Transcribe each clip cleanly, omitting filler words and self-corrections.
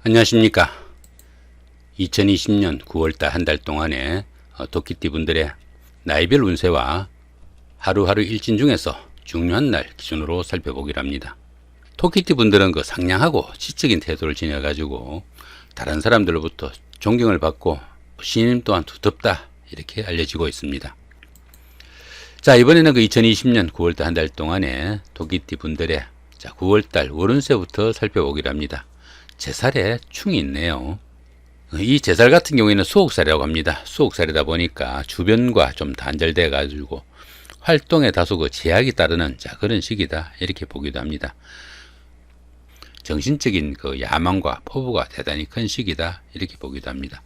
안녕하십니까. 2020년 9월달 한 달 동안의 토끼띠 분들의 나이별 운세와 하루하루 일진 중에서 중요한 날 기준으로 살펴보기로 합니다. 토끼띠 분들은 그 상냥하고 지적인 태도를 지녀가지고 다른 사람들로부터 존경을 받고 신임 또한 두텁다 이렇게 알려지고 있습니다. 자, 이번에는 그 2020년 9월달 한 달 동안의 토끼띠 분들의 9월달 월운세부터 살펴보기로 합니다. 제살에 충이 있네요. 이 제살 같은 경우에는 수옥살이라고 합니다. 수옥살이다 보니까 주변과 좀 단절돼 가지고 활동에 다소 그 제약이 따르는 그런 시기다 이렇게 보기도 합니다. 정신적인 그 야망과 포부가 대단히 큰 시기다 이렇게 보기도 합니다.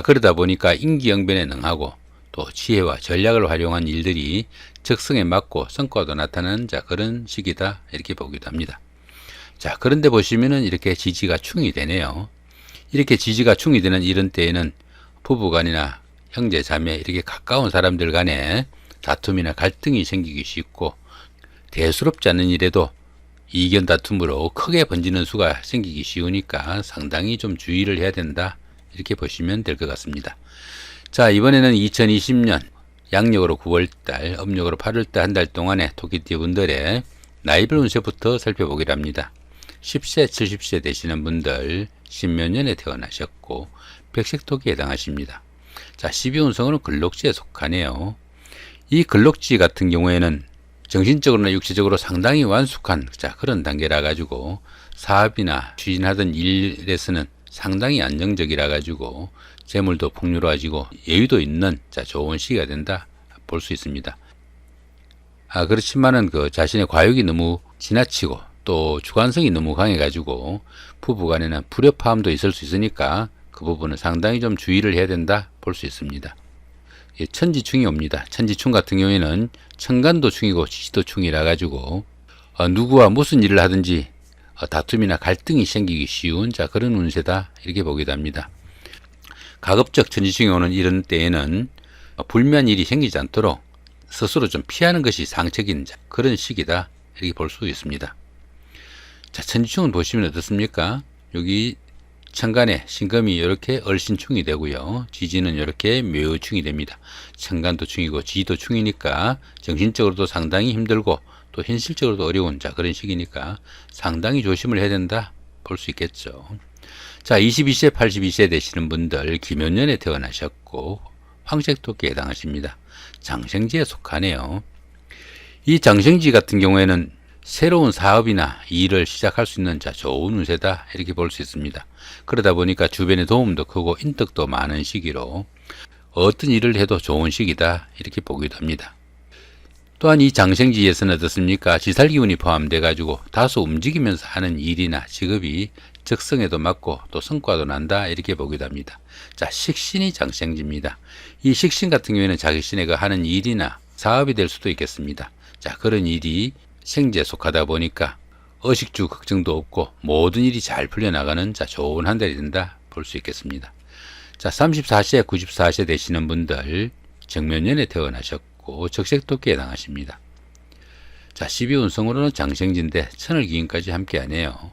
그러다 보니까 임기응변에 능하고 또 지혜와 전략을 활용한 일들이 적성에 맞고 성과도 나타나는 그런 시기다 이렇게 보기도 합니다. 자, 그런데 보시면은 이렇게 지지가 충이 되네요. 이렇게 지지가 충이 되는 이런 때에는 부부간이나 형제 자매 이렇게 가까운 사람들 간에 다툼이나 갈등이 생기기 쉽고 대수롭지 않은 일에도 이견 다툼으로 크게 번지는 수가 생기기 쉬우니까 상당히 좀 주의를 해야 된다 이렇게 보시면 될 것 같습니다. 자, 이번에는 2020년 양력으로 9월달, 음력으로 8월달 한 달 동안의 토끼띠 분들의 나이별 운세부터 살펴보기로 합니다. 10세, 70세 되시는 분들, 신몇 년에 태어나셨고 백색토끼에 해당하십니다. 자, 12운성으로는 근록지에 속하네요. 이 근록지 같은 경우에는 정신적으로나 육체적으로 상당히 완숙한 그런 단계라 가지고 사업이나 추진하던 일에서는 상당히 안정적이라 가지고 재물도 풍요로워지고 여유도 있는 좋은 시기가 된다 볼 수 있습니다. 그렇지만은 그 자신의 과욕이 너무 지나치고 또 주관성이 너무 강해 가지고 부부간에는 불협화음도 있을 수 있으니까 그 부분은 상당히 좀 주의를 해야 된다 볼 수 있습니다. 천지충이 옵니다. 천지충 같은 경우에는 천간도 충이고 지지도 충이라 가지고 누구와 무슨 일을 하든지 다툼이나 갈등이 생기기 쉬운 그런 운세다 이렇게 보기도 합니다. 가급적 천지충이 오는 이런 때에는 불미한 일이 생기지 않도록 스스로 좀 피하는 것이 상책인 그런 시기다 이렇게 볼 수 있습니다. 자, 천지충은 보시면 어떻습니까? 여기 천간에 신금이 이렇게 얼신충이 되고요. 지지는 이렇게 묘충이 됩니다. 천간도 충이고 지지도 충이니까 정신적으로도 상당히 힘들고 또 현실적으로도 어려운 그런 시기니까 상당히 조심을 해야 된다 볼 수 있겠죠. 자, 22세, 82세 되시는 분들 기묘년에 태어나셨고 황색토끼에 해당하십니다. 장생지에 속하네요. 이 장생지 같은 경우에는 새로운 사업이나 일을 시작할 수 있는 좋은 운세다 이렇게 볼 수 있습니다. 그러다 보니까 주변의 도움도 크고 인덕도 많은 시기로 어떤 일을 해도 좋은 시기다 이렇게 보기도 합니다. 또한 이 장생지에서는 어떻습니까? 지살기운이 포함돼 가지고 다소 움직이면서 하는 일이나 직업이 적성에도 맞고 또 성과도 난다 이렇게 보기도 합니다. 자, 식신이 장생지입니다. 이 식신 같은 경우에는 자기 신의 하는 일이나 사업이 될 수도 있겠습니다. 자, 그런 일이 생지에 속하다 보니까 의식주 걱정도 없고 모든 일이 잘 풀려나가는 좋은 한 달이 된다 볼 수 있겠습니다. 자, 34세, 94세 되시는 분들 정묘년에 태어나셨고 적색토끼에 해당하십니다. 자, 12운성으로는 장생지인데 천을기인까지 함께하네요.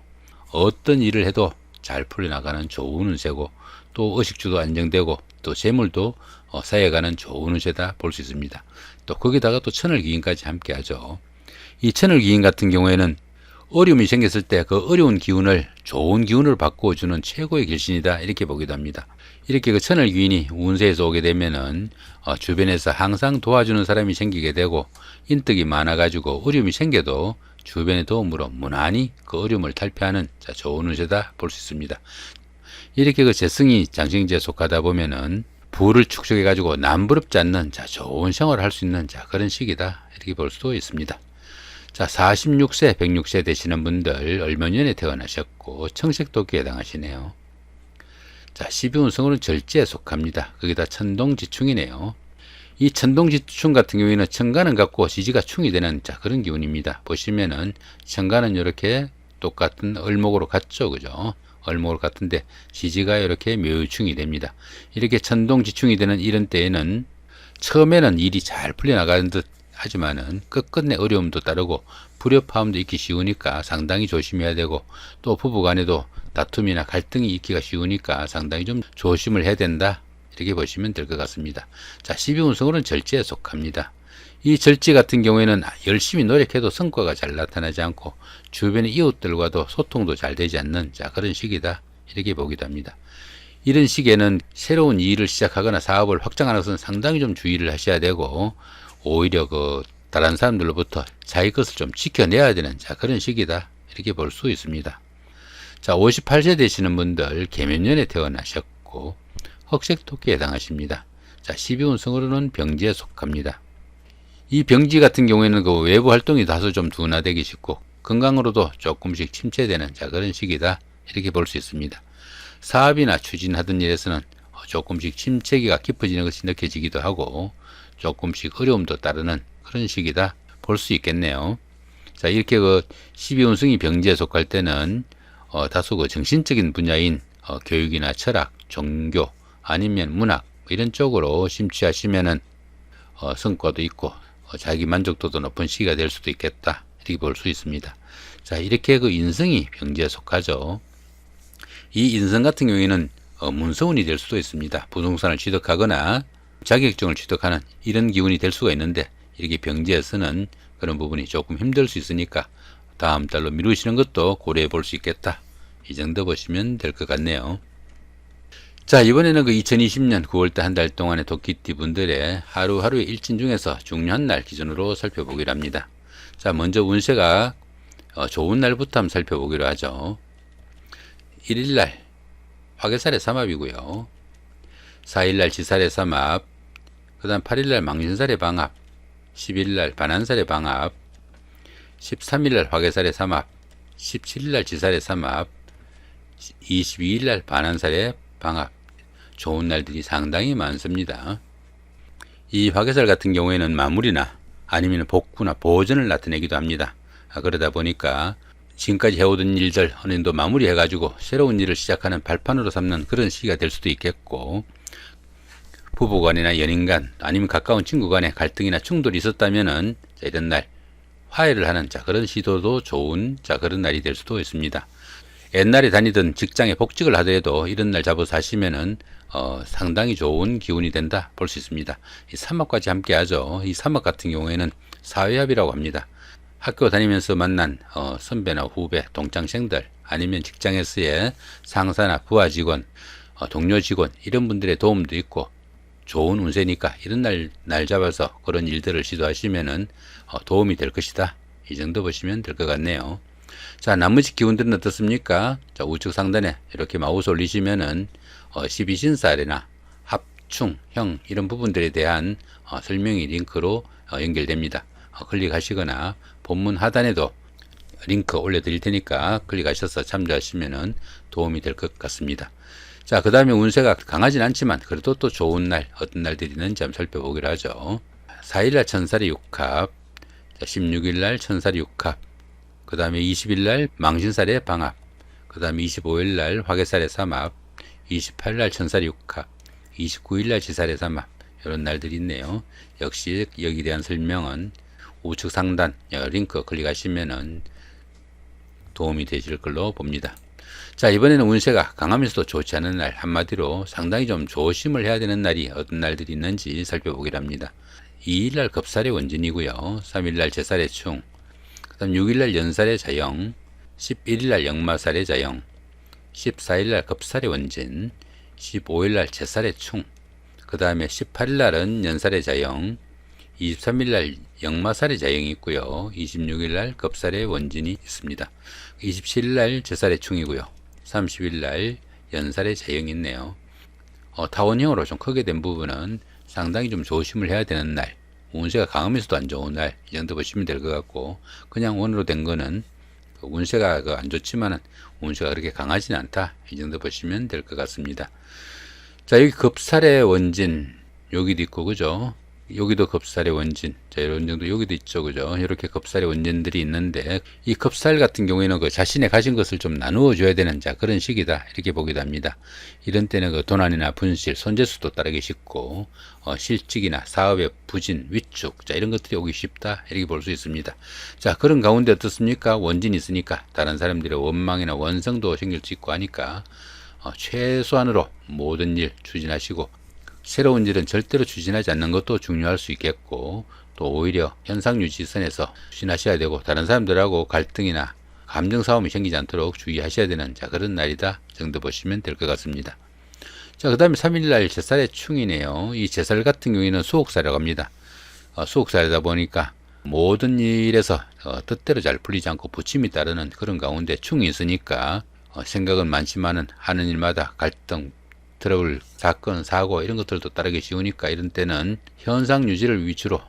어떤 일을 해도 잘 풀려나가는 좋은 운세고 또 의식주도 안정되고 또 재물도 쌓여가는 좋은 운세다 볼 수 있습니다. 또 거기다가 또 천을기인까지 함께하죠. 이 천을기인 같은 경우에는 어려움이 생겼을 때 그 어려운 기운을 좋은 기운으로 바꿔주는 최고의 길신이다 이렇게 보기도 합니다. 이렇게 그 천을기인이 운세에서 오게 되면은 주변에서 항상 도와주는 사람이 생기게 되고 인덕이 많아 가지고 어려움이 생겨도 주변의 도움으로 무난히 그 어려움을 탈피하는 좋은 운세다 볼 수 있습니다. 이렇게 그 재성이 장생지에 속하다 보면은 부를 축적해 가지고 남부럽지 않는 좋은 생활을 할 수 있는 그런 시기다 이렇게 볼 수도 있습니다. 자, 46세, 106세 되시는 분들 을묘년에 태어나셨고 청색토끼에 해당하시네요. 자, 12운성으로는 절지에 속합니다. 거기다 천동지충이네요. 이 천동지충 같은 경우에는 천간은 같고 지지가 충이 되는 그런 기운입니다. 보시면은 천간은 이렇게 똑같은 을목으로 같죠, 그죠? 을목으로 같은데 지지가 이렇게 묘충이 됩니다. 이렇게 천동지충이 되는 이런 때에는 처음에는 일이 잘 풀려나가는 듯 하지만은 끝끝내 어려움도 따르고 불협화음도 있기 쉬우니까 상당히 조심해야 되고, 또 부부간에도 다툼이나 갈등이 있기가 쉬우니까 상당히 좀 조심을 해야 된다, 이렇게 보시면 될 것 같습니다. 자, 12운성으로는 절제에 속합니다. 이 절제 같은 경우에는 열심히 노력해도 성과가 잘 나타나지 않고 주변의 이웃들과도 소통도 잘 되지 않는, 자, 그런 시기다, 이렇게 보기도 합니다. 이런 시기에는 새로운 일을 시작하거나 사업을 확장하는 것은 상당히 좀 주의를 하셔야 되고, 오히려 다른 사람들로부터 자기 것을 좀 지켜내야 되는, 자, 그런 시기다, 이렇게 볼 수 있습니다. 자, 58세 되시는 분들 계면년에 태어나셨고 흑색토끼에 해당하십니다. 자, 12운성으로는 병지에 속합니다. 이 병지 같은 경우에는 외부 활동이 다소 좀 둔화되기 쉽고 건강으로도 조금씩 침체되는, 자, 그런 시기다, 이렇게 볼 수 있습니다. 사업이나 추진하던 일에서는 조금씩 침체기가 깊어지는 것이 느껴지기도 하고 조금씩 어려움도 따르는 그런 시기다, 볼 수 있겠네요. 자, 이렇게 12운성이 병지에 속할 때는 다소 정신적인 분야인 교육이나 철학, 종교, 아니면 문학, 이런 쪽으로 심취하시면은 성과도 있고 자기 만족도도 높은 시기가 될 수도 있겠다, 이렇게 볼 수 있습니다. 자, 이렇게 인성이 병지에 속하죠. 이 인성 같은 경우에는 문서운이 될 수도 있습니다. 부동산을 취득하거나 자격증을 취득하는 이런 기운이 될 수가 있는데, 이렇게 병지에서는 그런 부분이 조금 힘들 수 있으니까 다음 달로 미루시는 것도 고려해 볼 수 있겠다, 이 정도 보시면 될 것 같네요. 자, 이번에는 2020년 9월달 한 달 동안의 토끼띠 분들의 하루하루의 일진 중에서 중요한 날 기준으로 살펴보기로 합니다. 자, 먼저 운세가 좋은 날부터 한번 살펴보기로 하죠. 1일날 화개살의 삼합이고요. 4일날 지살의 삼합, 그 다음 8일날 망신살의 방합, 10일날 반한살의 방합, 13일날 화개살의 삼합, 17일날 지살의 삼합, 22일날 반한살의 방합, 좋은 날들이 상당히 많습니다. 이 화개살 같은 경우에는 마무리나 아니면 복구나 보전을 나타내기도 합니다. 그러다 보니까 지금까지 해오던 일들 어느 정도 마무리해 가지고 새로운 일을 시작하는 발판으로 삼는 그런 시기가 될 수도 있겠고, 부부간이나 연인간 아니면 가까운 친구간의 갈등이나 충돌이 있었다면은 이런 날 화해를 하는, 자, 그런 시도도 좋은, 자, 그런 날이 될 수도 있습니다. 옛날에 다니던 직장에 복직을 하더라도 이런 날 잡아서 하시면은 상당히 좋은 기운이 된다, 볼 수 있습니다. 이 삼합까지 함께 하죠. 이 삼합 같은 경우에는 사회합이라고 합니다. 학교 다니면서 만난 선배나 후배, 동창생들, 아니면 직장에서의 상사나 부하 직원, 동료 직원, 이런 분들의 도움도 있고 좋은 운세니까 이런 날 잡아서 그런 일들을 시도하시면은 도움이 될 것이다, 이 정도 보시면 될 것 같네요. 자, 나머지 기운들은 어떻습니까? 자, 우측 상단에 이렇게 마우스 올리시면은 12신살이나 합충, 형, 이런 부분들에 대한 설명이 링크로 연결됩니다. 클릭하시거나 본문 하단에도 링크 올려드릴 테니까 클릭하셔서 참조하시면은 도움이 될 것 같습니다. 자, 그 다음에 운세가 강하진 않지만 그래도 또 좋은 날, 어떤 날들이 있는지 한번 살펴보기로 하죠. 4일날 천살의 육합, 16일날 천살의 육합, 그 다음에 20일날 망신살의 방합, 그 다음에 25일날 화개살의 삼합, 28일날 천살의 육합, 29일날 지살의 삼합, 이런 날들이 있네요. 역시 여기에 대한 설명은 우측 상단 링크 클릭하시면은 도움이 되실 걸로 봅니다. 자, 이번에는 운세가 강하면서도 좋지 않은 날, 한마디로 상당히 좀 조심을 해야 되는 날이 어떤 날들이 있는지 살펴보기로 합니다. 2일날 겁살의 원진이고요. 3일날 제살의 충, 그 다음 6일날 연살의 자영, 11일날 역마살의 자영, 14일날 겁살의 원진, 15일날 제살의 충, 그 다음에 18일날은 연살의 자영, 23일날 역마살의 자영이 있고요. 26일날 겁살의 원진이 있습니다. 27일날 제살의 충이고요. 30일날 연살의 자영이 있네요. 타원형으로 좀 크게 된 부분은 상당히 좀 조심을 해야 되는 날, 운세가 강하면서도 안 좋은 날, 이 정도 보시면 될 것 같고, 그냥 원으로 된 거는 운세가 안 좋지만은 운세가 그렇게 강하진 않다, 이 정도 보시면 될 것 같습니다. 자, 여기 겁살의 원진 여기도 있고, 그죠? 여기도 겁살의 원진, 자, 이런 정도 여기도 있죠, 그죠? 이렇게 겁살의 원진들이 있는데, 이 겁살 같은 경우에는 그 자신의 가진 것을 좀 나누어 줘야 되는, 자, 그런 시기다, 이렇게 보기도 합니다. 이런 때는 그 도난이나 분실, 손재수도 따르기 쉽고, 실직이나 사업의 부진, 위축, 자, 이런 것들이 오기 쉽다, 이렇게 볼 수 있습니다. 자, 그런 가운데 어떻습니까? 원진이 있으니까 다른 사람들의 원망이나 원성도 생길 수 있고 하니까 최소한으로 모든 일 추진하시고, 새로운 일은 절대로 추진하지 않는 것도 중요할 수 있겠고, 또 오히려 현상 유지선에서 추진하셔야 되고, 다른 사람들하고 갈등이나 감정 싸움이 생기지 않도록 주의하셔야 되는, 자, 그런 날이다 정도 보시면 될 것 같습니다. 자, 그 다음에 3일날 제살의 충이네요. 이 제살 같은 경우에는 수옥살이라고 합니다. 수옥살이다 보니까 모든 일에서 뜻대로 잘 풀리지 않고 부침이 따르는 그런 가운데 충이 있으니까 생각은 많지만은 하는 일마다 갈등, 트러블, 사건, 사고 이런 것들도 따르기 쉬우니까 이런 때는 현상 유지를 위주로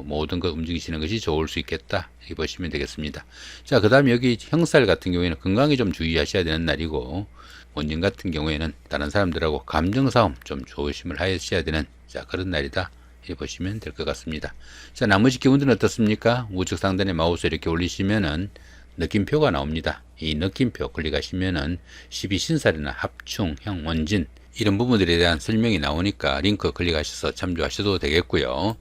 모든 것 움직이시는 것이 좋을 수 있겠다 이렇게 보시면 되겠습니다. 자, 그 다음에 여기 형살 같은 경우에는 건강에 좀 주의하셔야 되는 날이고, 원진 같은 경우에는 다른 사람들하고 감정 싸움 좀 조심을 하셔야 되는, 자, 그런 날이다 이렇게 보시면 될 것 같습니다. 자, 나머지 기운들은 어떻습니까? 우측 상단에 마우스 이렇게 올리시면은 느낌표가 나옵니다. 이 느낌표 클릭하시면은 12신살이나 합충, 형, 원진 이런 부분들에 대한 설명이 나오니까 링크 클릭하셔서 참조하셔도 되겠고요.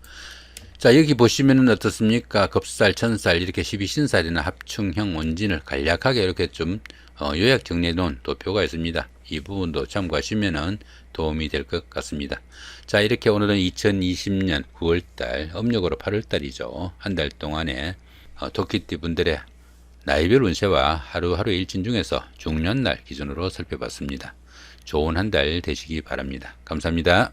자, 여기 보시면은 어떻습니까? 겁살, 천살 이렇게 12신살이나 합충형 원진을 간략하게 이렇게 좀 요약 정리해 놓은 도표가 있습니다. 이 부분도 참고하시면은 도움이 될 것 같습니다. 자, 이렇게 오늘은 2020년 9월달 음력으로 8월달이죠. 한 달 동안에 토끼띠 분들의 나이별 운세와 하루하루 일진 중에서 중요한 날 기준으로 살펴봤습니다. 좋은 한 달 되시기 바랍니다. 감사합니다.